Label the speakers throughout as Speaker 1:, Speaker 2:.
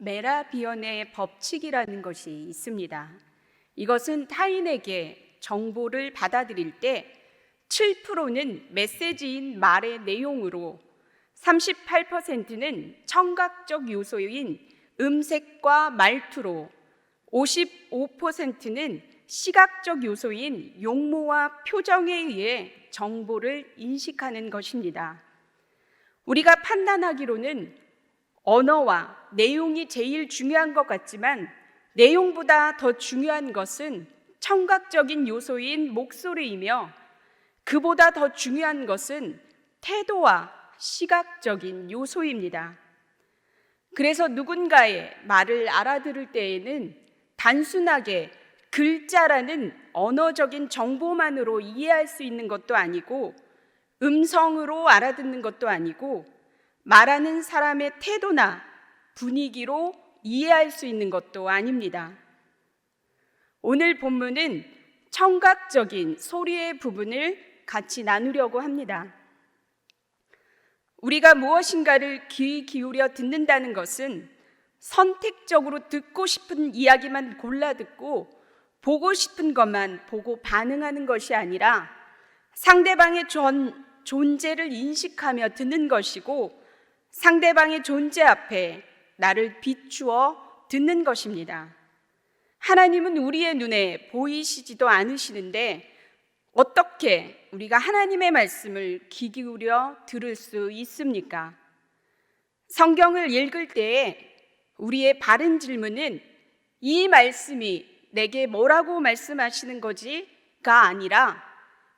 Speaker 1: 메라비언의 법칙이라는 것이 있습니다. 이것은 타인에게 정보를 받아들일 때 7%는 메시지인 말의 내용으로 38%는 청각적 요소인 음색과 말투로 55%는 시각적 요소인 용모와 표정에 의해 정보를 인식하는 것입니다. 우리가 판단하기로는 언어와 내용이 제일 중요한 것 같지만 내용보다 더 중요한 것은 청각적인 요소인 목소리이며 그보다 더 중요한 것은 태도와 시각적인 요소입니다. 그래서 누군가의 말을 알아들을 때에는 단순하게 글자라는 언어적인 정보만으로 이해할 수 있는 것도 아니고 음성으로 알아듣는 것도 아니고 말하는 사람의 태도나 분위기로 이해할 수 있는 것도 아닙니다. 오늘 본문은 청각적인 소리의 부분을 같이 나누려고 합니다. 우리가 무엇인가를 귀 기울여 듣는다는 것은 선택적으로 듣고 싶은 이야기만 골라 듣고 보고 싶은 것만 보고 반응하는 것이 아니라 상대방의 존재를 인식하며 듣는 것이고 상대방의 존재 앞에 나를 비추어 듣는 것입니다. 하나님은 우리의 눈에 보이시지도 않으시는데 어떻게 우리가 하나님의 말씀을 귀 기울여 들을 수 있습니까? 성경을 읽을 때에 우리의 바른 질문은 이 말씀이 내게 뭐라고 말씀하시는 거지가 아니라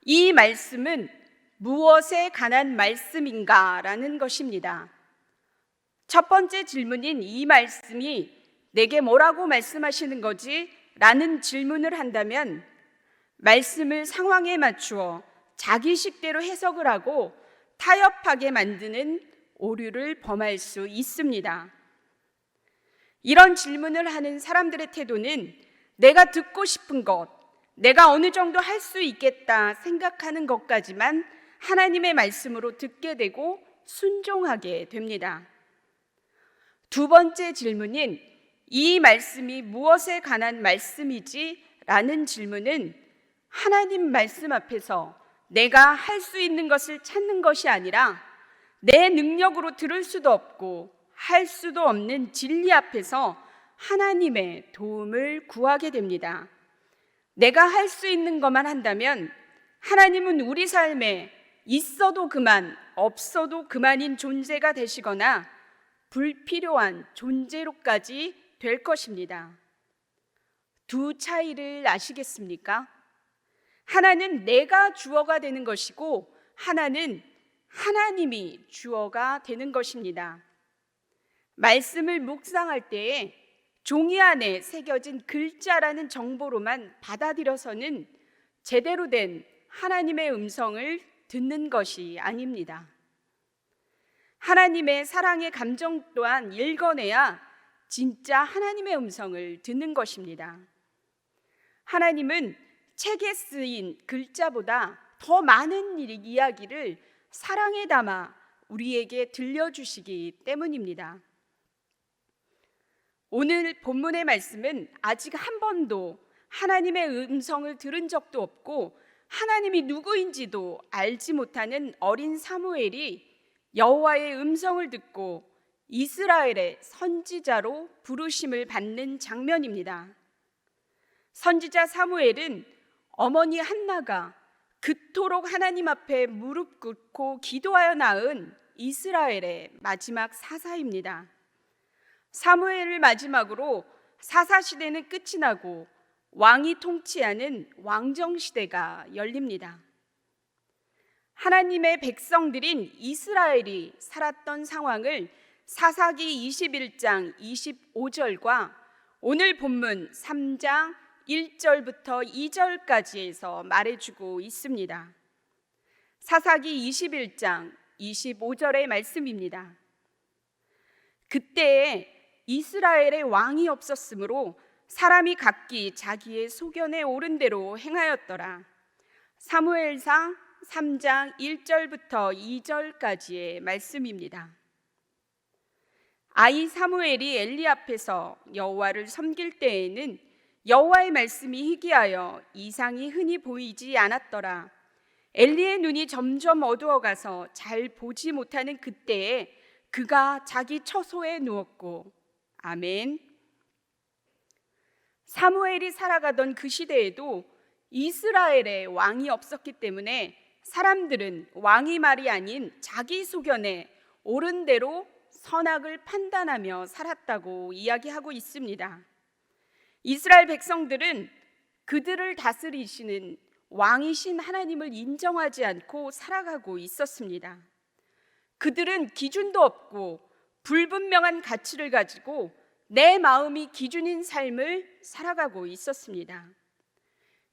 Speaker 1: 이 말씀은 무엇에 관한 말씀인가라는 것입니다. 첫 번째 질문인 이 말씀이 내게 뭐라고 말씀하시는 거지? 라는 질문을 한다면 말씀을 상황에 맞추어 자기식대로 해석을 하고 타협하게 만드는 오류를 범할 수 있습니다. 이런 질문을 하는 사람들의 태도는 내가 듣고 싶은 것, 내가 어느 정도 할 수 있겠다 생각하는 것까지만 하나님의 말씀으로 듣게 되고 순종하게 됩니다. 두 번째 질문인 이 말씀이 무엇에 관한 말씀이지? 라는 질문은 하나님 말씀 앞에서 내가 할 수 있는 것을 찾는 것이 아니라 내 능력으로 들을 수도 없고 할 수도 없는 진리 앞에서 하나님의 도움을 구하게 됩니다. 내가 할 수 있는 것만 한다면 하나님은 우리 삶에 있어도 그만, 없어도 그만인 존재가 되시거나 불필요한 존재로까지 될 것입니다. 두 차이를 아시겠습니까? 하나는 내가 주어가 되는 것이고 하나는 하나님이 주어가 되는 것입니다. 말씀을 묵상할 때에 종이 안에 새겨진 글자라는 정보로만 받아들여서는 제대로 된 하나님의 음성을 듣는 것이 아닙니다. 하나님의 사랑의 감정 또한 읽어내야 진짜 하나님의 음성을 듣는 것입니다. 하나님은 책에 쓰인 글자보다 더 많은 이야기를 사랑에 담아 우리에게 들려주시기 때문입니다. 오늘 본문의 말씀은 아직 한 번도 하나님의 음성을 들은 적도 없고 하나님이 누구인지도 알지 못하는 어린 사무엘이 여호와의 음성을 듣고 이스라엘의 선지자로 부르심을 받는 장면입니다. 선지자 사무엘은 어머니 한나가 그토록 하나님 앞에 무릎 꿇고 기도하여 낳은 이스라엘의 마지막 사사입니다. 사무엘을 마지막으로 사사시대는 끝이 나고 왕이 통치하는 왕정시대가 열립니다. 하나님의 백성들인 이스라엘이 살았던 상황을 사사기 21장 25절과 오늘 본문 3장 1절부터 2절까지에서 말해주고 있습니다. 사사기 21장 25절의 말씀입니다. 그때에 이스라엘의 왕이 없었으므로 사람이 각기 자기의 소견에 오른 대로 행하였더라. 사무엘상 3장 1절부터 2절까지의 말씀입니다. 아이 사무엘이 엘리 앞에서 여호와를 섬길 때에는 여호와의 말씀이 희귀하여 이상이 흔히 보이지 않았더라. 엘리의 눈이 점점 어두워가서 잘 보지 못하는 그때에 그가 자기 처소에 누웠고. 아멘. 사무엘이 살아가던 그 시대에도 이스라엘에 왕이 없었기 때문에 사람들은 왕의 말이 아닌 자기 소견에 옳은 대로 선악을 판단하며 살았다고 이야기하고 있습니다. 이스라엘 백성들은 그들을 다스리시는 왕이신 하나님을 인정하지 않고 살아가고 있었습니다. 그들은 기준도 없고 불분명한 가치를 가지고 내 마음이 기준인 삶을 살아가고 있었습니다.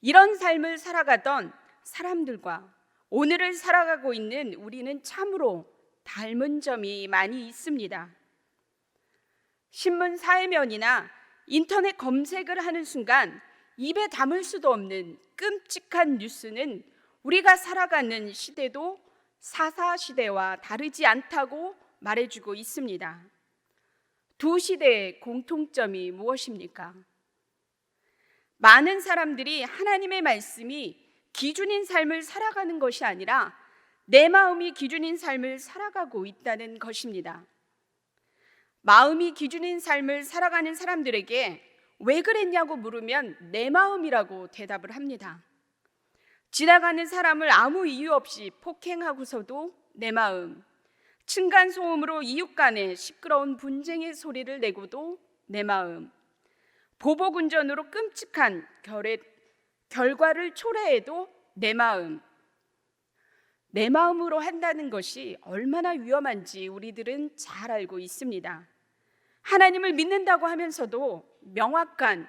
Speaker 1: 이런 삶을 살아가던 사람들과 오늘을 살아가고 있는 우리는 참으로 닮은 점이 많이 있습니다. 신문 사회면이나 인터넷 검색을 하는 순간 입에 담을 수도 없는 끔찍한 뉴스는 우리가 살아가는 시대도 사사시대와 다르지 않다고 말해주고 있습니다. 두 시대의 공통점이 무엇입니까? 많은 사람들이 하나님의 말씀이 기준인 삶을 살아가는 것이 아니라 내 마음이 기준인 삶을 살아가고 있다는 것입니다. 마음이 기준인 삶을 살아가는 사람들에게 왜 그랬냐고 물으면 내 마음이라고 대답을 합니다. 지나가는 사람을 아무 이유 없이 폭행하고서도 내 마음, 층간소음으로 이웃 간에 시끄러운 분쟁의 소리를 내고도 내 마음, 보복운전으로 끔찍한 결과를 초래해도 내 마음, 내 마음으로 한다는 것이 얼마나 위험한지 우리들은 잘 알고 있습니다. 하나님을 믿는다고 하면서도 명확한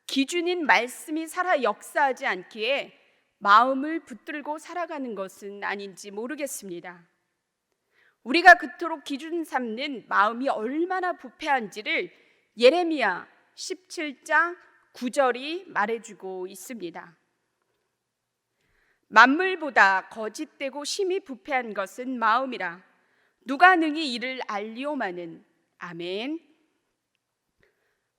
Speaker 1: 기준인 말씀이 살아 역사하지 않기에 마음을 붙들고 살아가는 것은 아닌지 모르겠습니다. 우리가 그토록 기준 삼는 마음이 얼마나 부패한지를 예레미야 17장 9절이 말해주고 있습니다. 만물보다 거짓되고 심히 부패한 것은 마음이라 누가 능히 이를 알리오마는. 아멘.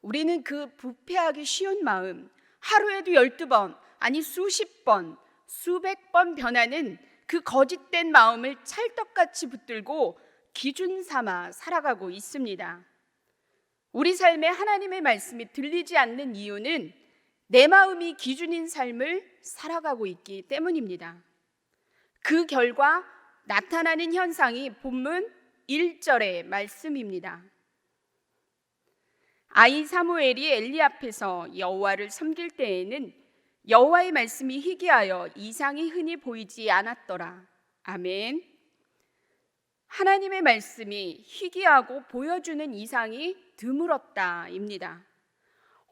Speaker 1: 우리는 그 부패하기 쉬운 마음, 하루에도 12번 아니 수십 번, 수백 번 변하는 그 거짓된 마음을 찰떡같이 붙들고 기준 삼아 살아가고 있습니다. 우리 삶에 하나님의 말씀이 들리지 않는 이유는 내 마음이 기준인 삶을 살아가고 있기 때문입니다. 그 결과 나타나는 현상이 본문 1절의 말씀입니다. 아이 사무엘이 엘리 앞에서 여호와를 섬길 때에는 여호와의 말씀이 희귀하여 이상이 흔히 보이지 않았더라. 아멘. 하나님의 말씀이 희귀하고 보여주는 이상이 드물었다입니다.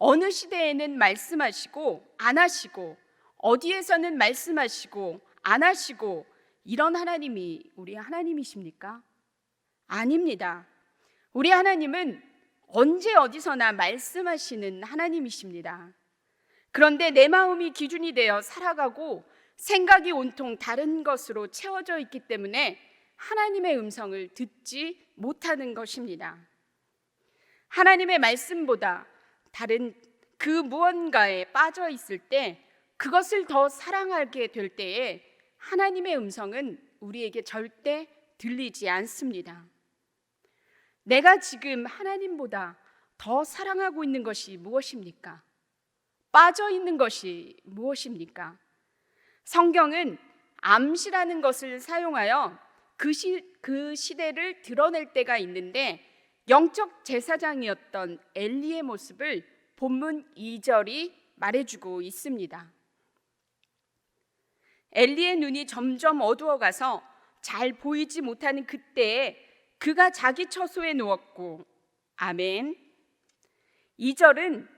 Speaker 1: 어느 시대에는 말씀하시고 안 하시고 어디에서는 말씀하시고 안 하시고 이런 하나님이 우리 하나님이십니까? 아닙니다. 우리 하나님은 언제 어디서나 말씀하시는 하나님이십니다. 그런데 내 마음이 기준이 되어 살아가고 생각이 온통 다른 것으로 채워져 있기 때문에 하나님의 음성을 듣지 못하는 것입니다. 하나님의 말씀보다 다른 그 무언가에 빠져 있을 때 그것을 더 사랑하게 될 때에 하나님의 음성은 우리에게 절대 들리지 않습니다. 내가 지금 하나님보다 더 사랑하고 있는 것이 무엇입니까? 빠져 있는 것이 무엇입니까? 성경은 암시라는 것을 사용하여 그 시대를 드러낼 때가 있는데 영적 제사장이었던 엘리의 모습을 본문 2절이 말해주고 있습니다. 엘리의 눈이 점점 어두워가서 잘 보이지 못하는 그때에 그가 자기 처소에 누웠고. 아멘. 2절은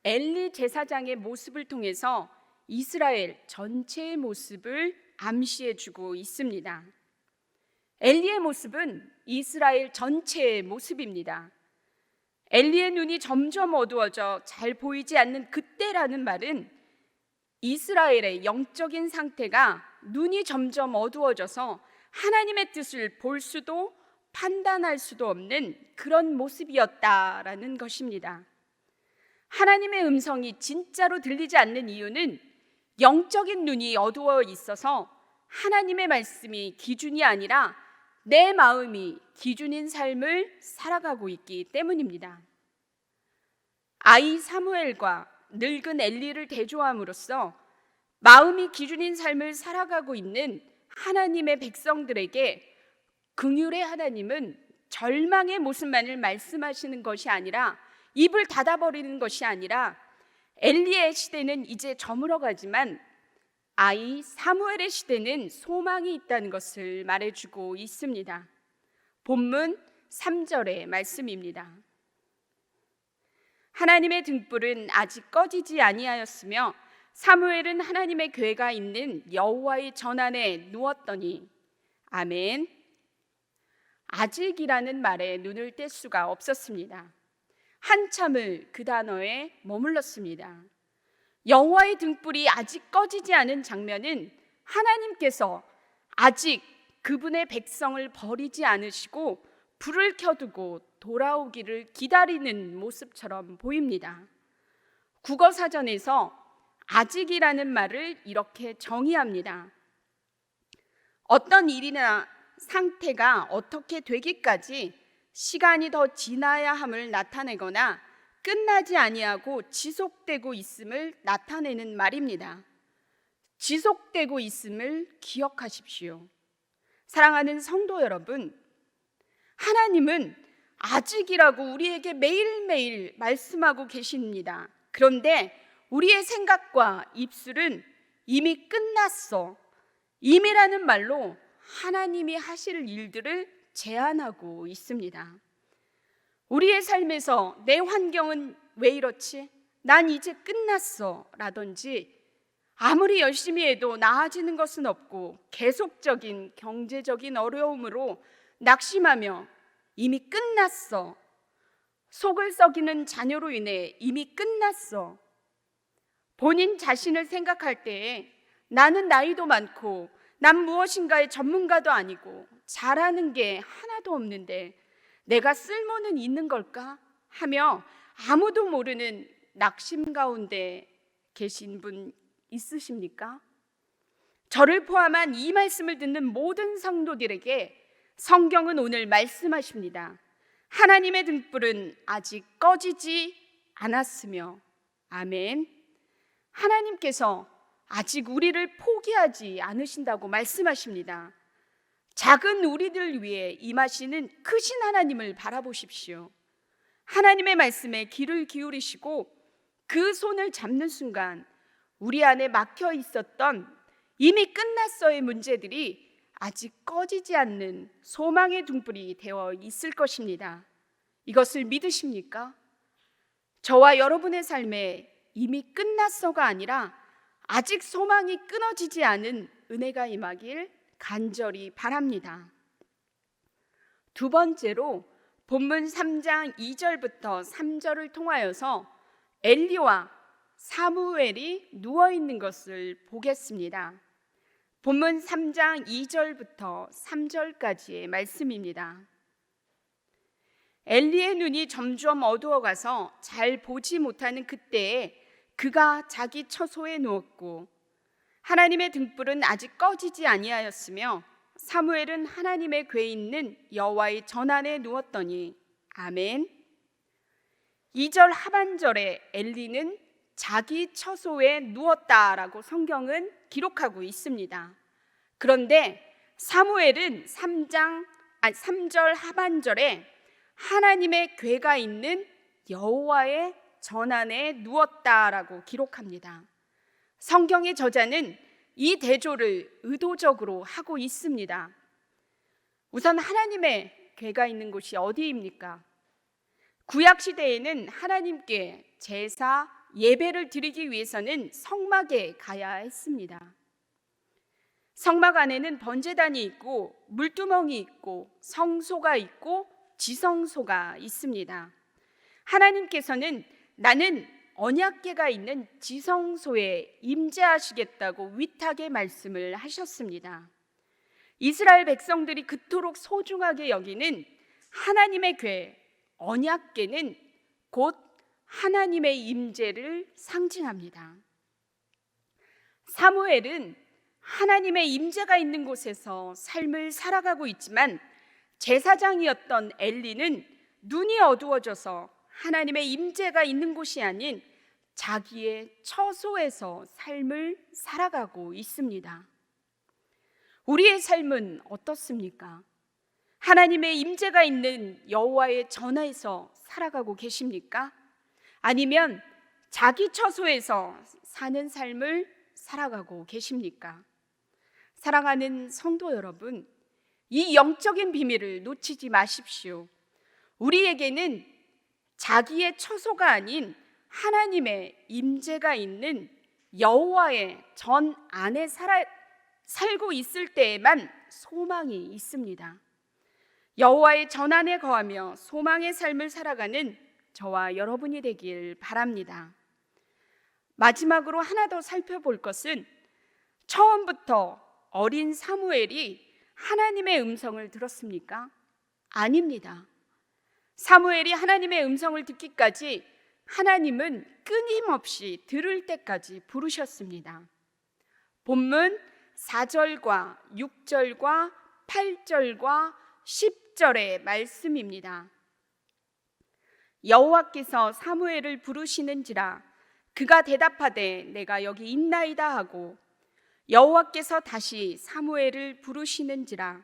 Speaker 1: 엘리 제사장의 모습을 통해서 이스라엘 전체의 모습을 암시해주고 있습니다. 엘리의 모습은 이스라엘 전체의 모습입니다. 엘리의 눈이 점점 어두워져 잘 보이지 않는 그때라는 말은 이스라엘의 영적인 상태가 눈이 점점 어두워져서 하나님의 뜻을 볼 수도 판단할 수도 없는 그런 모습이었다라는 것입니다. 하나님의 음성이 진짜로 들리지 않는 이유는 영적인 눈이 어두워 있어서 하나님의 말씀이 기준이 아니라 내 마음이 기준인 삶을 살아가고 있기 때문입니다. 아이 사무엘과 늙은 엘리를 대조함으로써 마음이 기준인 삶을 살아가고 있는 하나님의 백성들에게 긍휼의 하나님은 절망의 모습만을 말씀하시는 것이 아니라, 입을 닫아버리는 것이 아니라, 엘리의 시대는 이제 저물어가지만 아이 사무엘의 시대는 소망이 있다는 것을 말해주고 있습니다. 본문 3절의 말씀입니다. 하나님의 등불은 아직 꺼지지 아니하였으며 사무엘은 하나님의 궤가 있는 여호와의 전안에 누웠더니. 아멘. 아직이라는 말에 눈을 뗄 수가 없었습니다. 한참을 그 단어에 머물렀습니다. 여호와의 등불이 아직 꺼지지 않은 장면은 하나님께서 아직 그분의 백성을 버리지 않으시고 불을 켜두고 돌아오기를 기다리는 모습처럼 보입니다. 국어사전에서 아직이라는 말을 이렇게 정의합니다. 어떤 일이나 상태가 어떻게 되기까지 시간이 더 지나야 함을 나타내거나 끝나지 아니하고 지속되고 있음을 나타내는 말입니다. 지속되고 있음을 기억하십시오. 사랑하는 성도 여러분, 하나님은 아직이라고 우리에게 매일매일 말씀하고 계십니다. 그런데 우리의 생각과 입술은 이미 끝났어, 이미라는 말로 하나님이 하실 일들을 제안하고 있습니다. 우리의 삶에서 내 환경은 왜 이렇지? 난 이제 끝났어 라든지, 아무리 열심히 해도 나아지는 것은 없고 계속적인 경제적인 어려움으로 낙심하며 이미 끝났어, 속을 썩이는 자녀로 인해 이미 끝났어, 본인 자신을 생각할 때에 나는 나이도 많고 난 무엇인가의 전문가도 아니고 잘하는 게 하나도 없는데 내가 쓸모는 있는 걸까 하며 아무도 모르는 낙심 가운데 계신 분 있으십니까? 저를 포함한 이 말씀을 듣는 모든 성도들에게 성경은 오늘 말씀하십니다. 하나님의 등불은 아직 꺼지지 않았으며. 아멘. 하나님께서 아직 우리를 포기하지 않으신다고 말씀하십니다. 작은 우리들 위해 임하시는 크신 하나님을 바라보십시오. 하나님의 말씀에 귀를 기울이시고 그 손을 잡는 순간 우리 안에 막혀 있었던 이미 끝났어의 문제들이 아직 꺼지지 않는 소망의 등불이 되어 있을 것입니다. 이것을 믿으십니까? 저와 여러분의 삶에 이미 끝났어가 아니라 아직 소망이 끊어지지 않은 은혜가 임하길 간절히 바랍니다. 두 번째로 본문 3장 2절부터 3절을 통하여서 엘리와 사무엘이 누워있는 것을 보겠습니다. 본문 3장 2절부터 3절까지의 말씀입니다. 엘리의 눈이 점점 어두워가서 잘 보지 못하는 그때에 그가 자기 처소에 누웠고 하나님의 등불은 아직 꺼지지 아니하였으며 사무엘은 하나님의 궤에 있는 여호와의 전안에 누웠더니. 아멘. 2절 하반절에 엘리는 자기 처소에 누웠다라고 성경은 기록하고 있습니다. 그런데 사무엘은 3절 하반절에 하나님의 궤가 있는 여호와의 전안에 누웠다라고 기록합니다. 성경의 저자는 이 대조를 의도적으로 하고 있습니다. 우선 하나님의 궤가 있는 곳이 어디입니까? 구약 시대에는 하나님께 제사, 예배를 드리기 위해서는 성막에 가야 했습니다. 성막 안에는 번제단이 있고 물두멍이 있고 성소가 있고 지성소가 있습니다. 하나님께서는 나는 언약궤가 있는 지성소에 임재하시겠다고 위탁의 말씀을 하셨습니다. 이스라엘 백성들이 그토록 소중하게 여기는 하나님의 궤, 언약궤는 곧 하나님의 임재를 상징합니다. 사무엘은 하나님의 임재가 있는 곳에서 삶을 살아가고 있지만 제사장이었던 엘리는 눈이 어두워져서 하나님의 임재가 있는 곳이 아닌 자기의 처소에서 삶을 살아가고 있습니다. 우리의 삶은 어떻습니까? 하나님의 임재가 있는 여호와의 전에서 살아가고 계십니까? 아니면 자기 처소에서 사는 삶을 살아가고 계십니까? 사랑하는 성도 여러분, 이 영적인 비밀을 놓치지 마십시오. 우리에게는 자기의 처소가 아닌 하나님의 임재가 있는 여호와의 전 안에 살고 있을 때에만 소망이 있습니다. 여호와의 전 안에 거하며 소망의 삶을 살아가는 저와 여러분이 되길 바랍니다. 마지막으로 하나 더 살펴볼 것은 처음부터 어린 사무엘이 하나님의 음성을 들었습니까? 아닙니다. 사무엘이 하나님의 음성을 듣기까지 하나님은 끊임없이 들을 때까지 부르셨습니다. 본문 4절과 6절과 8절과 10절의 말씀입니다. 여호와께서 사무엘을 부르시는지라 그가 대답하되 내가 여기 있나이다 하고 여호와께서 다시 사무엘을 부르시는지라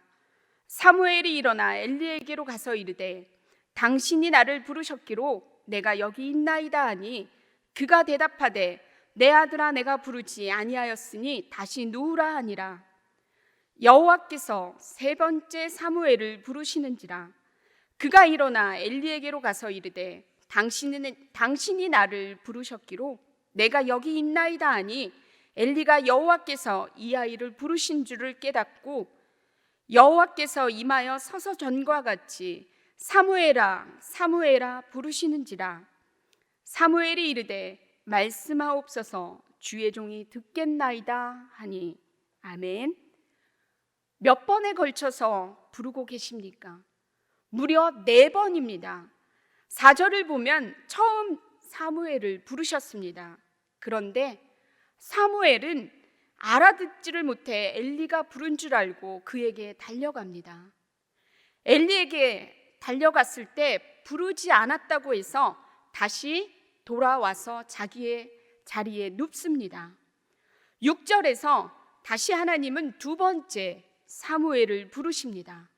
Speaker 1: 사무엘이 일어나 엘리에게로 가서 이르되 당신이 나를 부르셨기로 내가 여기 있나이다 하니 그가 대답하되 내 아들아 내가 부르지 아니하였으니 다시 누우라 하니라. 여호와께서 세 번째 사무엘을 부르시는지라 그가 일어나 엘리에게로 가서 이르되 당신이 나를 부르셨기로 내가 여기 있나이다 하니 엘리가 여호와께서 이 아이를 부르신 줄을 깨닫고 여호와께서 임하여 서서 전과 같이 사무엘아 사무엘아 부르시는지라. 사무엘이 이르되 말씀하옵소서 주의 종이 듣겠나이다 하니. 아멘. 몇 번에 걸쳐서 부르고 계십니까? 무려 4번입니다. 4절을 보면 처음 사무엘을 부르셨습니다. 그런데 사무엘은 알아듣지를 못해 엘리가 부른 줄 알고 그에게 달려갑니다. 엘리에게 달려갔을 때 부르지 않았다고 해서 다시 돌아와서 자기의 자리에 눕습니다. 6절에서 다시 하나님은 두 번째 사무엘을 부르십니다.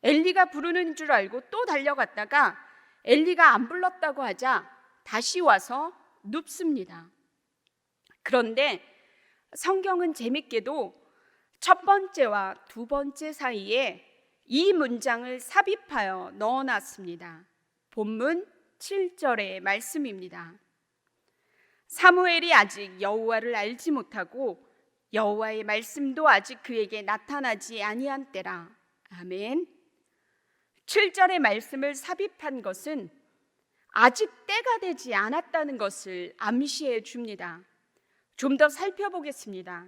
Speaker 1: 엘리가 부르는 줄 알고 또 달려갔다가 엘리가 안 불렀다고 하자 다시 와서 눕습니다. 그런데 성경은 재밌게도 첫 번째와 두 번째 사이에 이 문장을 삽입하여 넣어놨습니다. 본문 7절의 말씀입니다. 사무엘이 아직 여호와를 알지 못하고 여호와의 말씀도 아직 그에게 나타나지 아니한 때라. 아멘. 7절의 말씀을 삽입한 것은 아직 때가 되지 않았다는 것을 암시해 줍니다. 좀 더 살펴보겠습니다.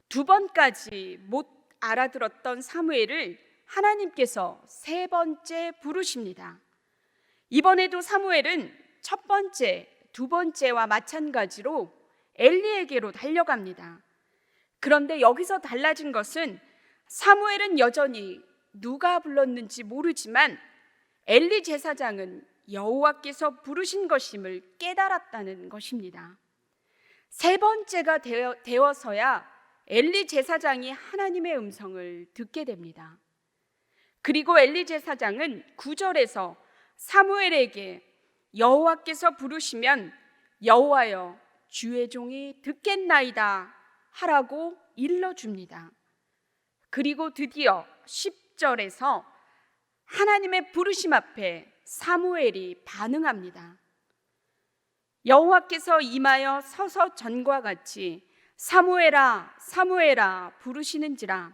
Speaker 1: 두 번까지 못 알아들었던 사무엘을 하나님께서 세 번째 부르십니다. 이번에도 사무엘은 첫 번째, 두 번째와 마찬가지로 엘리에게로 달려갑니다. 그런데 여기서 달라진 것은 사무엘은 여전히 누가 불렀는지 모르지만 엘리 제사장은 여호와께서 부르신 것임을 깨달았다는 것입니다. 세 번째가 되어서야 엘리 제사장이 하나님의 음성을 듣게 됩니다. 그리고 엘리 제사장은 9절에서 사무엘에게 여호와께서 부르시면 여호와여 주의 종이 듣겠나이다 하라고 일러줍니다. 그리고 드디어 10절에서 하나님의 부르심 앞에 사무엘이 반응합니다. 여호와께서 임하여 서서 전과 같이 사무엘아 사무엘아 부르시는지라.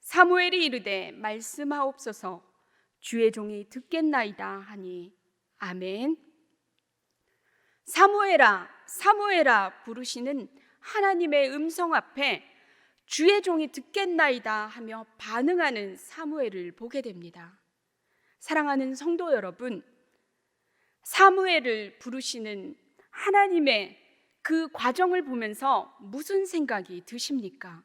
Speaker 1: 사무엘이 이르되 말씀하옵소서 주의 종이 듣겠나이다 하니. 아멘. 사무엘아 사무엘아 부르시는 하나님의 음성 앞에 주의 종이 듣겠나이다 하며 반응하는 사무엘을 보게 됩니다. 사랑하는 성도 여러분, 사무엘을 부르시는 하나님의 그 과정을 보면서 무슨 생각이 드십니까?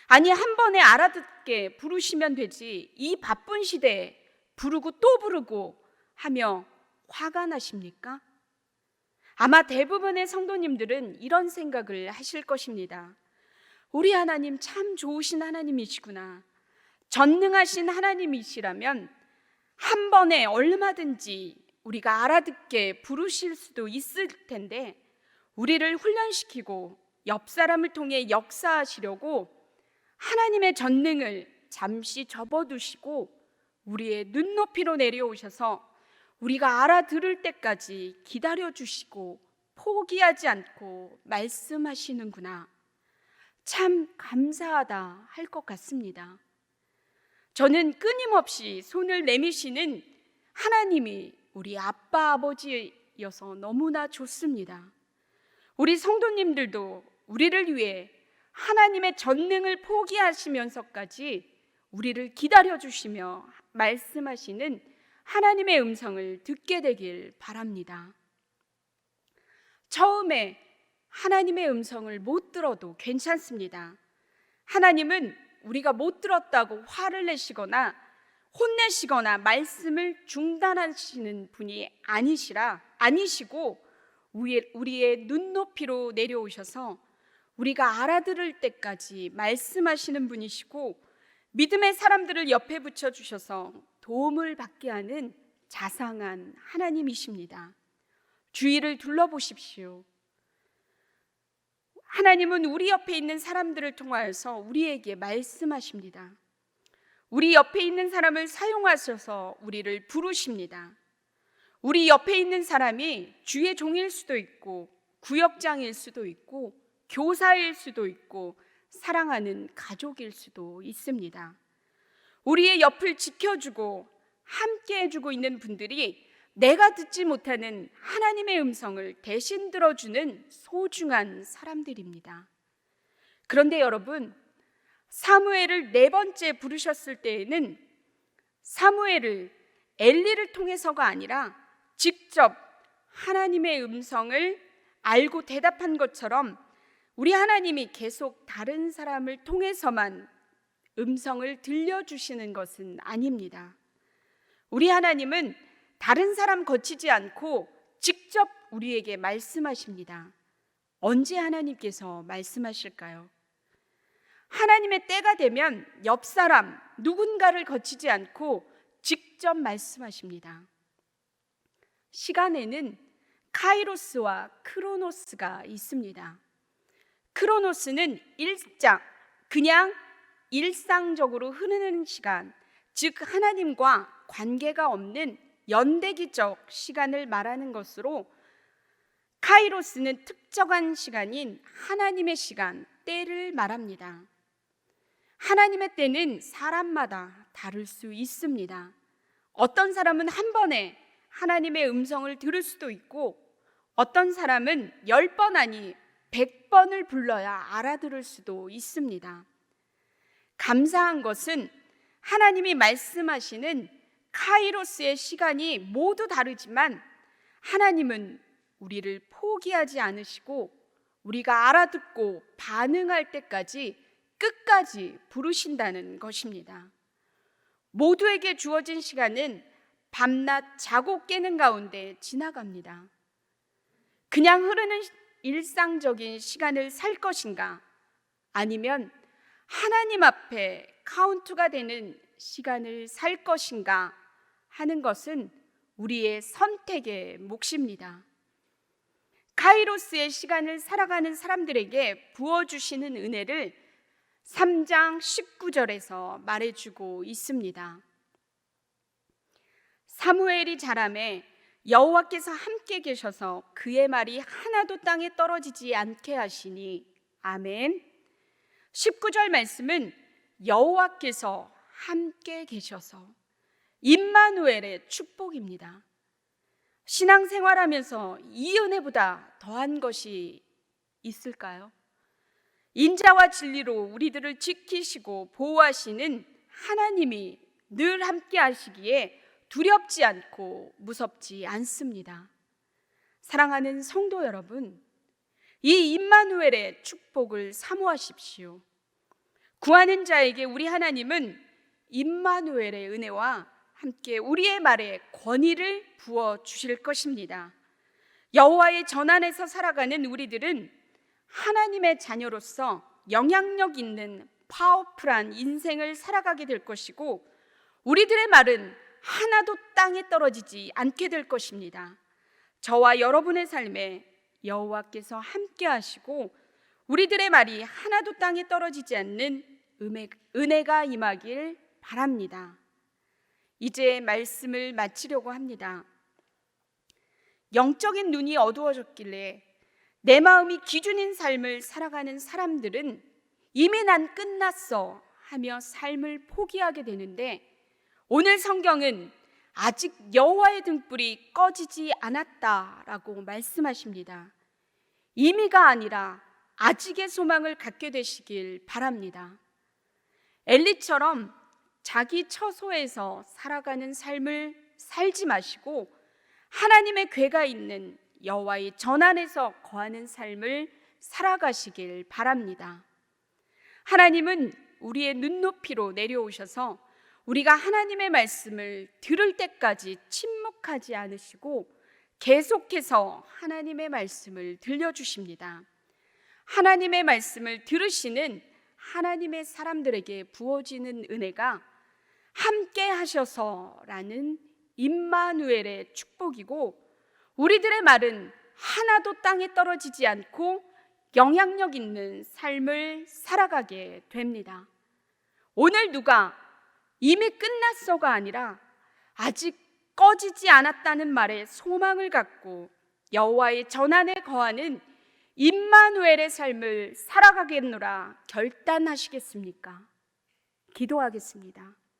Speaker 1: 아니, 한 번에 알아듣게 부르시면 되지 이 바쁜 시대에 부르고 또 부르고 하며 화가 나십니까? 아마 대부분의 성도님들은 이런 생각을 하실 것입니다. 우리 하나님 참 좋으신 하나님이시구나. 전능하신 하나님이시라면 한 번에 얼마든지 우리가 알아듣게 부르실 수도 있을 텐데 우리를 훈련시키고 옆 사람을 통해 역사하시려고 하나님의 전능을 잠시 접어두시고 우리의 눈높이로 내려오셔서 우리가 알아들을 때까지 기다려주시고 포기하지 않고 말씀하시는구나. 참 감사하다 할 것 같습니다. 저는 끊임없이 손을 내미시는 하나님이 우리 아빠 아버지여서 너무나 좋습니다. 우리 성도님들도 우리를 위해 하나님의 전능을 포기하시면서까지 우리를 기다려주시며 말씀하시는 하나님의 음성을 듣게 되길 바랍니다. 처음에 하나님의 음성을 못 들어도 괜찮습니다. 하나님은 우리가 못 들었다고 화를 내시거나 혼내시거나 말씀을 중단하시는 분이 아니시고 우리의 눈높이로 내려오셔서 우리가 알아들을 때까지 말씀하시는 분이시고 믿음의 사람들을 옆에 붙여주셔서 도움을 받게 하는 자상한 하나님이십니다. 주위를 둘러보십시오. 하나님은 우리 옆에 있는 사람들을 통하여서 우리에게 말씀하십니다. 우리 옆에 있는 사람을 사용하셔서 우리를 부르십니다. 우리 옆에 있는 사람이 주의 종일 수도 있고 구역장일 수도 있고 교사일 수도 있고 사랑하는 가족일 수도 있습니다. 우리의 옆을 지켜주고 함께 해주고 있는 분들이 내가 듣지 못하는 하나님의 음성을 대신 들어주는 소중한 사람들입니다. 그런데 여러분, 사무엘을 4번째 부르셨을 때에는 사무엘을 엘리를 통해서가 아니라 직접 하나님의 음성을 알고 대답한 것처럼 우리 하나님이 계속 다른 사람을 통해서만 음성을 들려주시는 것은 아닙니다. 우리 하나님은 다른 사람 거치지 않고 직접 우리에게 말씀하십니다. 언제 하나님께서 말씀하실까요? 하나님의 때가 되면 옆 사람 누군가를 거치지 않고 직접 말씀하십니다. 시간에는 카이로스와 크로노스가 있습니다. 크로노스는 그냥 일상적으로 흐르는 시간, 즉 하나님과 관계가 없는 연대기적 시간을 말하는 것으로, 카이로스는 특정한 시간인 하나님의 시간, 때를 말합니다. 하나님의 때는 사람마다 다를 수 있습니다. 어떤 사람은 한 번에 하나님의 음성을 들을 수도 있고 어떤 사람은 10번 아니 100번을 불러야 알아들을 수도 있습니다. 감사한 것은 하나님이 말씀하시는 카이로스의 시간이 모두 다르지만 하나님은 우리를 포기하지 않으시고 우리가 알아듣고 반응할 때까지 끝까지 부르신다는 것입니다. 모두에게 주어진 시간은 밤낮 자고 깨는 가운데 지나갑니다. 그냥 흐르는 일상적인 시간을 살 것인가, 아니면 하나님 앞에 카운트가 되는 시간을 살 것인가 하는 것은 우리의 선택의 몫입니다. 카이로스의 시간을 살아가는 사람들에게 부어주시는 은혜를 3장 19절에서 말해주고 있습니다. 사무엘이 자라매 여호와께서 함께 계셔서 그의 말이 하나도 땅에 떨어지지 않게 하시니. 아멘. 19절 말씀은 여호와께서 함께 계셔서, 임마누엘의 축복입니다. 신앙생활하면서 이 은혜보다 더한 것이 있을까요? 인자와 진리로 우리들을 지키시고 보호하시는 하나님이 늘 함께 하시기에 두렵지 않고 무섭지 않습니다. 사랑하는 성도 여러분, 이 임마누엘의 축복을 사모하십시오. 구하는 자에게 우리 하나님은 임마누엘의 은혜와 함께 우리의 말에 권위를 부어 주실 것입니다. 여호와의 전안에서 살아가는 우리들은 하나님의 자녀로서 영향력 있는 파워풀한 인생을 살아가게 될 것이고, 우리들의 말은 하나도 땅에 떨어지지 않게 될 것입니다. 저와 여러분의 삶에 여호와께서 함께 하시고 우리들의 말이 하나도 땅에 떨어지지 않는 은혜가 임하길 바랍니다. 이제 말씀을 마치려고 합니다. 영적인 눈이 어두워졌길래 내 마음이 기준인 삶을 살아가는 사람들은 이미 난 끝났어 하며 삶을 포기하게 되는데, 오늘 성경은 아직 여호와의 등불이 꺼지지 않았다라고 말씀하십니다. 이미가 아니라 아직의 소망을 갖게 되시길 바랍니다. 엘리처럼 자기 처소에서 살아가는 삶을 살지 마시고 하나님의 궤가 있는 여호와의 전안에서 거하는 삶을 살아가시길 바랍니다. 하나님은 우리의 눈높이로 내려오셔서 우리가 하나님의 말씀을 들을 때까지 침묵하지 않으시고 계속해서 하나님의 말씀을 들려주십니다. 하나님의 말씀을 들으시는 하나님의 사람들에게 부어지는 은혜가 함께 하셔서라는 임마누엘의 축복이고, 우리들의 말은 하나도 땅에 떨어지지 않고 영향력 있는 삶을 살아가게 됩니다. 오늘 누가 이미 끝났어가 아니라 아직 꺼지지 않았다는 말에 소망을 갖고 여호와의 전안에 거하는 임마누엘의 삶을 살아가겠노라 결단하시겠습니까? 기도하겠습니다.